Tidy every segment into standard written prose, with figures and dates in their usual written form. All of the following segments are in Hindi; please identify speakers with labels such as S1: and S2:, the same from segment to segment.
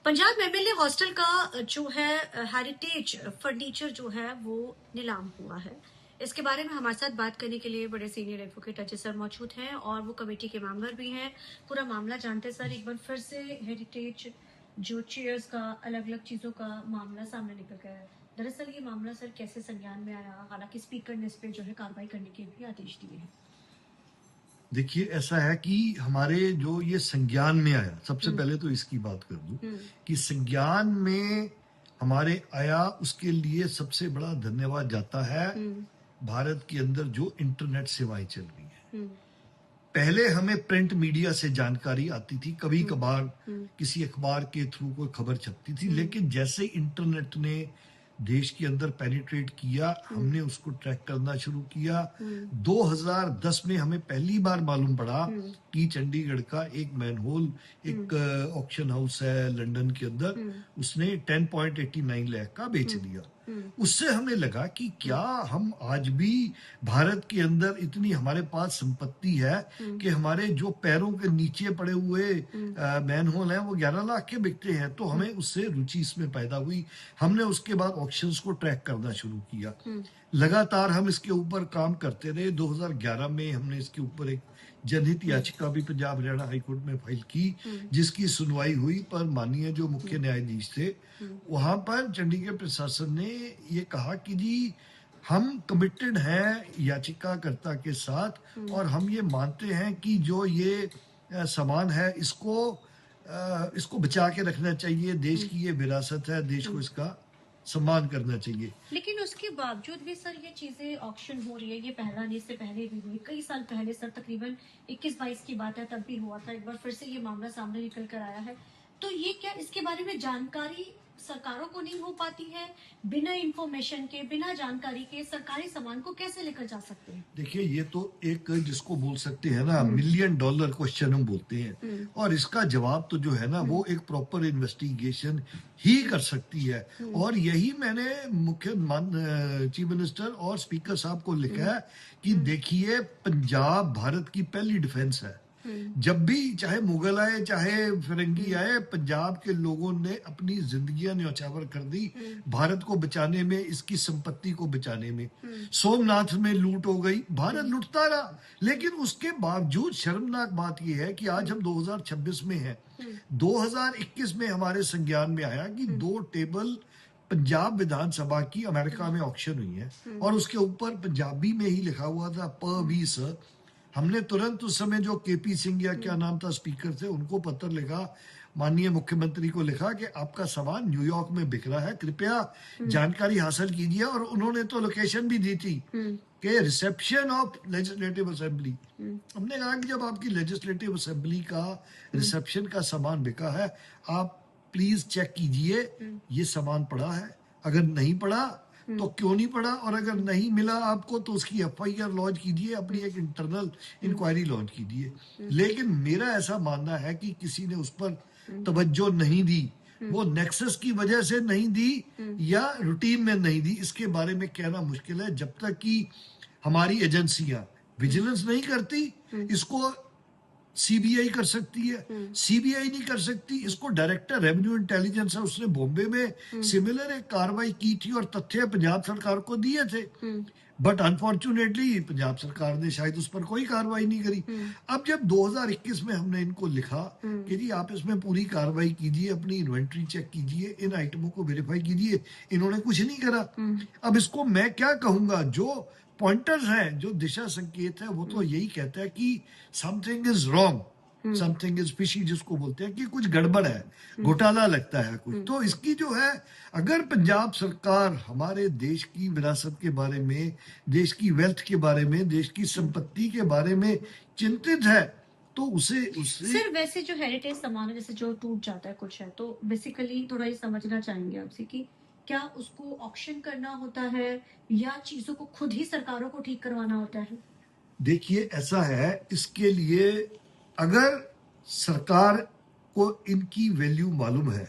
S1: पंजाब एमएलए हॉस्टल का जो है हेरिटेज फर्नीचर जो है वो नीलाम हुआ है। इसके बारे में हमारे साथ बात करने के लिए बड़े सीनियर एडवोकेट अजय सर मौजूद हैं और वो कमेटी के मेंबर भी हैं। पूरा मामला जानते हैं सर। एक बार फिर से हेरिटेज जो चेयर्स का अलग अलग चीजों का मामला सामने निकल गया है। दरअसल ये मामला सर कैसे संज्ञान में आया, हालांकि स्पीकर ने इस पे जो है कार्रवाई करने के भी आदेश दिए हैं।
S2: देखिए, ऐसा है कि हमारे जो ये संज्ञान में आया, सबसे पहले तो इसकी बात कर दूं कि संज्ञान में हमारे आया, उसके लिए सबसे बड़ा धन्यवाद जाता है भारत के अंदर जो इंटरनेट सेवाएं चल रही है। पहले हमें प्रिंट मीडिया से जानकारी आती थी, कभी कभार किसी अखबार के थ्रू कोई खबर छपती थी, लेकिन जैसे इंटरनेट ने देश के अंदर पेनिट्रेट किया, हमने उसको ट्रैक करना शुरू किया। 2010 में हमें पहली बार मालूम पड़ा कि चंडीगढ़ का एक मैनहोल, एक ऑक्शन हाउस है लंदन के अंदर, उसने 10.89 लाख का बेच दिया। उससे हमें लगा कि क्या हम आज भी भारत के अंदर इतनी हमारे पास संपत्ति है कि हमारे जो पैरों के नीचे पड़े हुए मैनहोल हैं वो 11 लाख के बिकते हैं। तो हमें उससे रुचि इसमें पैदा हुई। हमने उसके बाद ऑक्शंस को ट्रैक करना शुरू किया। लगातार हम इसके ऊपर काम करते रहे। 2011 में हमने इसके ऊपर एक जनहित याचिका भी पंजाब हरियाणा हाईकोर्ट में फाइल की, जिसकी सुनवाई हुई। पर माननीय जो मुख्य न्यायाधीश थे, वहां पर चंडीगढ़ प्रशासन ने ये कहा कि जी हम कमिटेड हैं याचिकाकर्ता के साथ और हम ये मानते हैं कि जो ये सामान है इसको बचा के रखना चाहिए। देश की ये विरासत है, देश को इसका सम्मान करना चाहिए।
S1: लेकिन उसके बावजूद भी सर ये चीजें ऑक्शन हो रही है, ये पहला नहीं, इससे पहले भी हुई, कई साल पहले सर, तकरीबन 21-22 की बात है, तब भी हुआ था। एक बार फिर से ये मामला सामने निकल कर आया है। तो ये क्या इसके बारे में जानकारी सरकारों को नहीं हो पाती है? बिना इंफॉर्मेशन के, बिना जानकारी के सरकारी सामान को कैसे लेकर जा सकते हैं?
S2: देखिए, ये तो एक जिसको बोल सकते हैं ना $1 मिलियन क्वेश्चन हम बोलते हैं, और इसका जवाब तो जो है ना वो एक प्रॉपर इन्वेस्टिगेशन ही कर सकती है। और यही मैंने मुख्य चीफ मिनिस्टर और स्पीकर साहब को लिखा है कि देखिए, पंजाब भारत की पहली डिफेंस है। जब भी चाहे मुगल आए चाहे फिरंगी आए, पंजाब के लोगों ने अपनी जिंदगियां न्यौछावर कर दी भारत को बचाने में, इसकी संपत्ति को बचाने में। सोमनाथ में लूट हो गई, भारत लुटता रहा, लेकिन उसके बावजूद शर्मनाक बात यह है कि आज हम 2026 में हैं। 2021 में हमारे संज्ञान में आया कि 2 टेबल पंजाब विधानसभा की अमेरिका में ऑक्शन हुई है और उसके ऊपर पंजाबी में ही लिखा हुआ था प20। हमने तुरंत उस समय जो केपी सिंह या क्या नाम था स्पीकर थे, उनको पत्र लिखा, माननीय मुख्यमंत्री को लिखा कि आपका सामान न्यूयॉर्क में बिक रहा है, कृपया जानकारी हासिल कीजिए। और उन्होंने तो लोकेशन भी दी थी कि रिसेप्शन ऑफ लेजिस्लेटिव असेंबली। हमने कहा कि जब आपकी लेजिस्लेटिव असेंबली का रिसेप्शन का सामान बिका है, आप प्लीज चेक कीजिए ये सामान पड़ा है, अगर नहीं पड़ा तो क्यों नहीं पड़ा, और अगर नहीं मिला आपको तो उसकी एफआईआर लॉन्च कीजिए, अपनी एक इंटरनल इंक्वायरी लॉन्च कीजिए। लेकिन मेरा ऐसा मानना है कि किसी ने उस पर तवज्जो नहीं दी। वो नेक्सस की वजह से नहीं दी या रूटीन में नहीं दी, इसके बारे में कहना मुश्किल है। जब तक कि हमारी एजेंसियां विजिलेंस नहीं करती, इसको सीबीआई कर सकती है, सीबीआई नहीं कर सकती। इसको डायरेक्टर रेवेन्यू इंटेलिजेंस है, उसने बॉम्बे में सिमिलर एक कार्रवाई की थी और तथ्य पंजाब सरकार को दिए थे, बट अनफॉर्चुनेटली पंजाब सरकार ने शायद उस पर कोई कार्रवाई नहीं करी। अब जब 2021 में हमने इनको लिखा कि जी आप इसमें पूरी कार्रवाई कीजिए, अपनी इन्वेंट्री चेक कीजिए, इन आइटमों को वेरीफाई कीजिए, इन्होंने कुछ नहीं करा। अब इसको मैं क्या कहूंगा, जो पॉइंटर्स हैं, जो दिशा संकेत है, वो तो यही कहता है कि something is wrong, something is fishy, जिसको बोलते हैं कि कुछ गड़बड़ है, घोटाला लगता है कुछ। तो इसकी जो है, अगर पंजाब सरकार हमारे देश की विरासत के बारे में, देश की वेल्थ के बारे में, देश की संपत्ति के बारे में चिंतित है, तो उसे
S1: सर वैसे जो हेरिटेज सामान है, जैसे जो टूट जाता है कुछ है, तो बेसिकली थोड़ा ये समझना चाहेंगे आपसे कि क्या उसको ऑक्शन करना होता है या चीजों को खुद ही सरकारों को ठीक करवाना होता है?
S2: देखिए, ऐसा है, इसके लिए अगर सरकार को इनकी वैल्यू मालूम है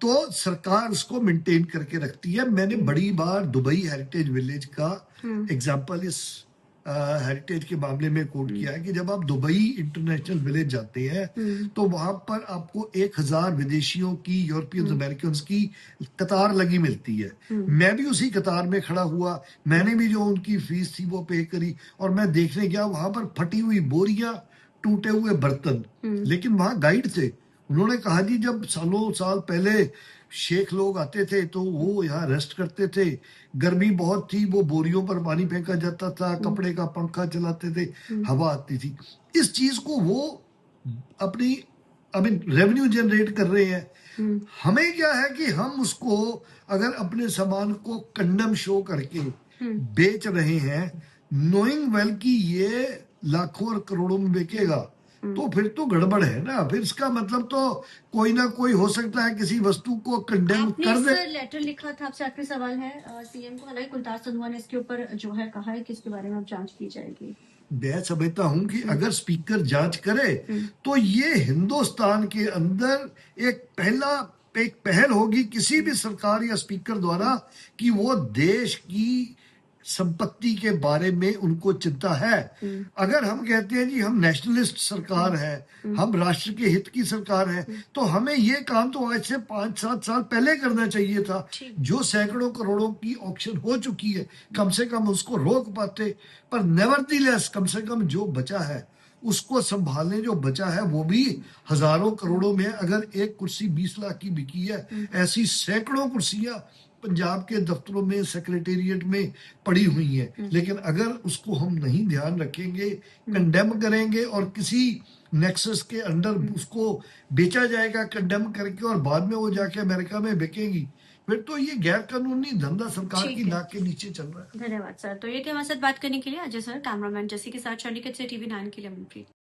S2: तो सरकार उसको मेंटेन करके रखती है। मैंने बड़ी बार दुबई हेरिटेज विलेज का एग्जांपल इस हेरिटेज के मामले में कोट किया है कि जब आप दुबई इंटरनेशनल विलेज जाते हैं तो वहां पर आपको 1000 विदेशियों की, यूरोपियन अमेरिकन की कतार लगी मिलती है। मैं भी उसी कतार में खड़ा हुआ, मैंने भी जो उनकी फीस थी वो पे करी, और मैं देखने गया वहां पर फटी हुई बोरियां, टूटे हुए बर्तन, लेकिन वहां गाइड थे। उन्होंने कहा जी जब सालों साल पहले शेख लोग आते थे तो वो यहाँ रेस्ट करते थे, गर्मी बहुत थी, वो बोरियों पर पानी फेंका जाता था, कपड़े का पंखा चलाते थे, हवा आती थी। इस चीज को वो अपनी रेवेन्यू जनरेट कर रहे हैं। हमें क्या है कि हम उसको अगर अपने सामान को कंडम शो करके बेच रहे हैं, नोइंग वेल कि ये लाखों और करोड़ों में बिकेगा, तो फिर तो गड़बड़ है ना। फिर इसका मतलब तो कोई ना कोई हो सकता है किसी वस्तु को कंडेम
S1: आपने
S2: कर दे।
S1: इस लेटर लिखा था, आपसे आखिरी सवाल है सीएम को, हालांकि कुलतार संधवा ने इसके ऊपर जो है कहा है कि इसके बारे में अब जांच की जाएगी।
S2: मैं समझता हूं कि अगर स्पीकर जांच करे तो ये हिंदुस्तान के अंदर एक पहल होगी किसी भी सरकार या स्पीकर द्वारा कि वो देश की संपत्ति के बारे में उनको चिंता है। अगर हम कहते हैं जी हम नेशनलिस्ट सरकार है, हम राष्ट्र के हित की सरकार है, तो हमें ये काम तो आज से 5-7 साल पहले करना चाहिए था। जो सैकड़ों करोड़ों की ऑक्शन हो चुकी है, कम से कम उसको रोक पाते। पर नेवरदीलेस कम से कम जो बचा है उसको संभालने, जो बचा है वो भी हजारों करोड़ों में। अगर एक कुर्सी 20 लाख की बिकी है, ऐसी सैकड़ों कुर्सियां पंजाब के दफ्तरों में, सेक्रेटेरिएट में पड़ी हुई हैं। लेकिन अगर उसको हम नहीं ध्यान रखेंगे, कंडेम करेंगे और किसी नेक्सस के अंडर उसको बेचा जाएगा कंडेम करके, और बाद में वो जाके अमेरिका में बिकेगी, फिर तो ये गैर कानूनी धंधा सरकार की नाक के नीचे चल रहा है।
S1: धन्यवाद सर। तो ये थे हमारे साथ बात करने के लिए अजय सर। कैमरामैन जैसी के साथ चंडीगढ़ से TV9 के लिए अमनप्रीत।